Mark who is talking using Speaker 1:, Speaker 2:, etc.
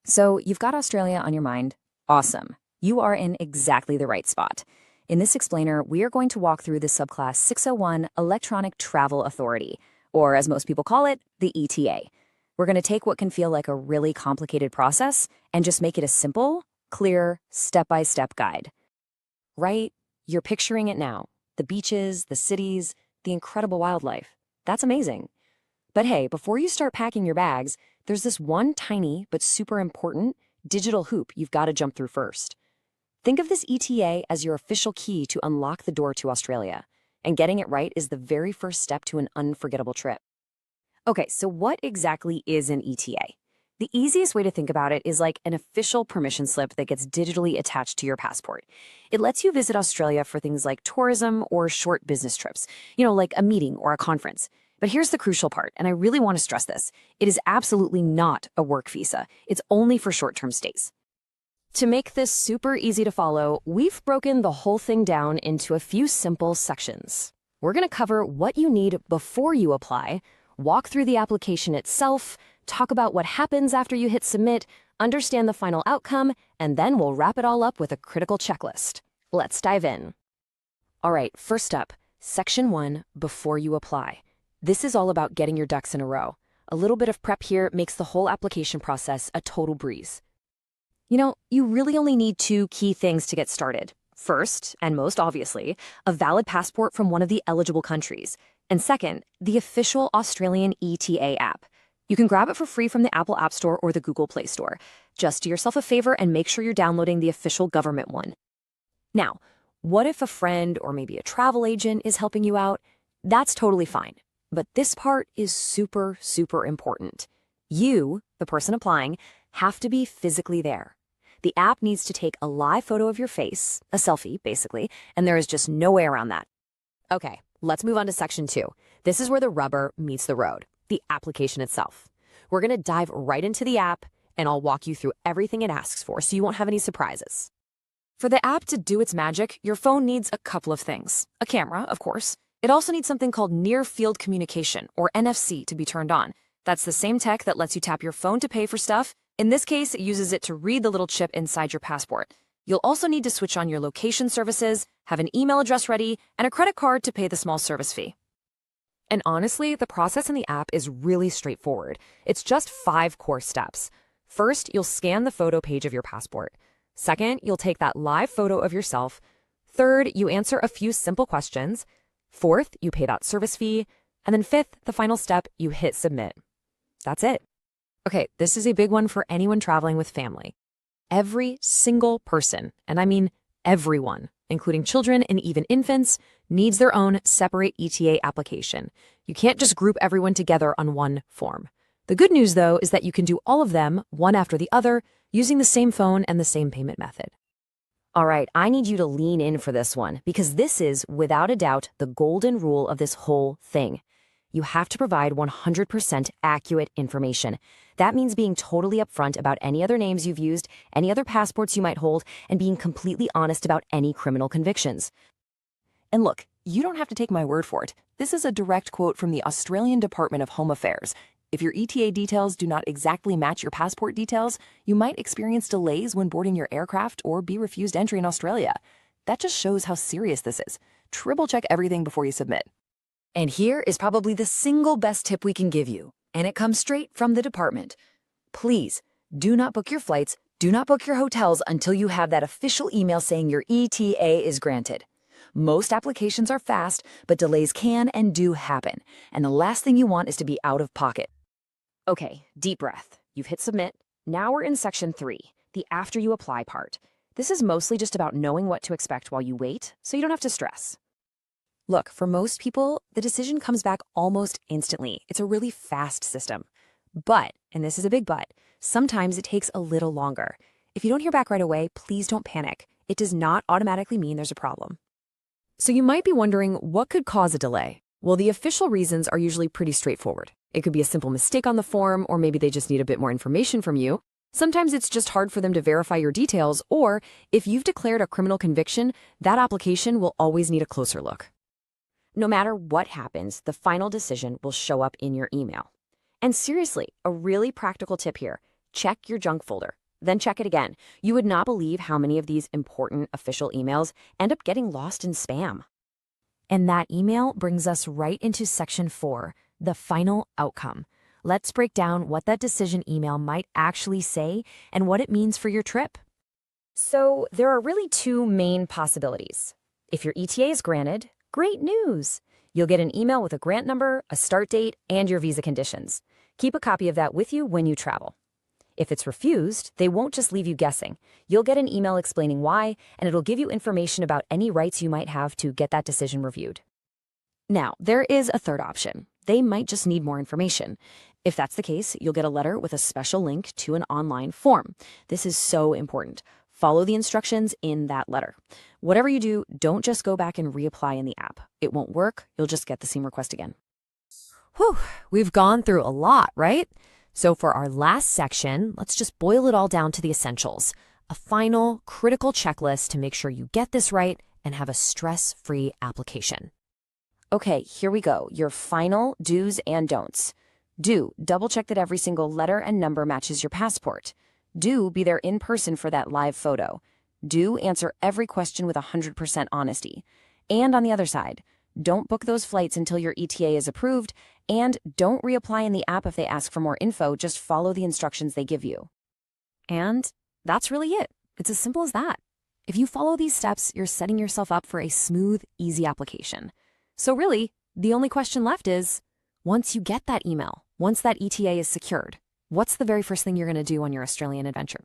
Speaker 1: So you've got Australia on your mind. Awesome. You are in exactly the right spot. In this explainer, we are going to walk through the subclass 601 Electronic Travel Authority, or as most people call it, the ETA. We're going to take what can feel like a really complicated process and just make it a simple, clear, step-by-step guide. Right? You're picturing it now. The beaches, the cities, the incredible wildlife. That's amazing. But hey, before you start packing your bags, there's this one tiny but super important digital hoop you've got to jump through first. Think of this ETA as your official key to unlock the door to Australia, and getting it right is the very first step to an unforgettable trip. Okay, so what exactly is an ETA? The easiest way to think about it is like an official permission slip that gets digitally attached to your passport. It lets you visit Australia for things like tourism or short business trips, like a meeting or a conference. But here's the crucial part, and I really want to stress this. It is absolutely not a work visa. It's only for short-term stays. To make this super easy to follow, we've broken the whole thing down into a few simple sections. We're going to cover what you need before you apply, walk through the application itself, talk about what happens after you hit submit, understand the final outcome, and then we'll wrap it all up with a critical checklist. Let's dive in. All right, first up, Section 1, Before You Apply. This is all about getting your ducks in a row. A little bit of prep here makes the whole application process a total breeze. You really only need two key things to get started. First, and most obviously, a valid passport from one of the eligible countries. And second, the official Australian ETA app. You can grab it for free from the Apple App Store or the Google Play Store. Just do yourself a favor and make sure you're downloading the official government one. Now, what if a friend or maybe a travel agent is helping you out? That's totally fine. But this part is super, super important. You, the person applying, have to be physically there. The app needs to take a live photo of your face, a selfie, basically, and there is just no way around that. Okay, let's move on to Section 2. This is where the rubber meets the road, the application itself. We're going to dive right into the app, and I'll walk you through everything it asks for so you won't have any surprises. For the app to do its magic, your phone needs a couple of things. A camera, of course. It also needs something called near-field communication, or NFC, to be turned on. That's the same tech that lets you tap your phone to pay for stuff. In this case, it uses it to read the little chip inside your passport. You'll also need to switch on your location services, have an email address ready, and a credit card to pay the small service fee. And honestly, the process in the app is really straightforward. It's just 5 core steps. First, you'll scan the photo page of your passport. Second, you'll take that live photo of yourself. Third, you answer a few simple questions. Fourth, you pay that service fee. And then fifth, the final step, you hit submit. That's it. Okay, this is a big one for anyone traveling with family. Every single person, and I mean everyone, including children and even infants, needs their own separate ETA application. You can't just group everyone together on one form. The good news, though, is that you can do all of them, one after the other, using the same phone and the same payment method. All right, I need you to lean in for this one, because this is, without a doubt, the golden rule of this whole thing. You have to provide 100% accurate information. That means being totally upfront about any other names you've used, any other passports you might hold, and being completely honest about any criminal convictions. And look, you don't have to take my word for it. This is a direct quote from the Australian Department of Home Affairs. If your ETA details do not exactly match your passport details, you might experience delays when boarding your aircraft or be refused entry in Australia. That just shows how serious this is. Triple check everything before you submit. And here is probably the single best tip we can give you, and it comes straight from the department. Please, do not book your flights, do not book your hotels until you have that official email saying your ETA is granted. Most applications are fast, but delays can and do happen, and the last thing you want is to be out of pocket. Okay, deep breath. You've hit submit. Now we're in Section 3, the after you apply part. This is mostly just about knowing what to expect while you wait, so you don't have to stress. Look, for most people, the decision comes back almost instantly. It's a really fast system. But, and this is a big but, sometimes it takes a little longer. If you don't hear back right away, please don't panic. It does not automatically mean there's a problem. So you might be wondering, what could cause a delay? Well, the official reasons are usually pretty straightforward. It could be a simple mistake on the form, or maybe they just need a bit more information from you. Sometimes it's just hard for them to verify your details, or if you've declared a criminal conviction, that application will always need a closer look. No matter what happens, the final decision will show up in your email. And seriously, a really practical tip here. check your junk folder. Then check it again. You would not believe how many of these important official emails end up getting lost in spam. And that email brings us right into section 4, the final outcome. Let's break down what that decision email might actually say and what it means for your trip. So there are really two main possibilities. If your ETA is granted, great news! You'll get an email with a grant number, a start date, and your visa conditions. Keep a copy of that with you when you travel. If it's refused, they won't just leave you guessing. You'll get an email explaining why, and it'll give you information about any rights you might have to get that decision reviewed. Now, there is a third option. They might just need more information. If that's the case, you'll get a letter with a special link to an online form. This is so important. Follow the instructions in that letter. Whatever you do, don't just go back and reapply in the app. It won't work. You'll just get the same request again. Whew, we've gone through a lot, right? So for our last section, let's just boil it all down to the essentials. A final, critical checklist to make sure you get this right and have a stress-free application. Okay, here we go. Your final do's and don'ts. Do, double-check that every single letter and number matches your passport. Do, be there in person for that live photo. Do, answer every question with 100% honesty. And on the other side, don't book those flights until your ETA is approved, and don't reapply in the app if they ask for more info. Just follow the instructions they give you. And that's really it. It's as simple as that. If you follow these steps, you're setting yourself up for a smooth, easy application. So really, the only question left is, once you get that email, once that ETA is secured, what's the very first thing you're going to do on your Australian adventure?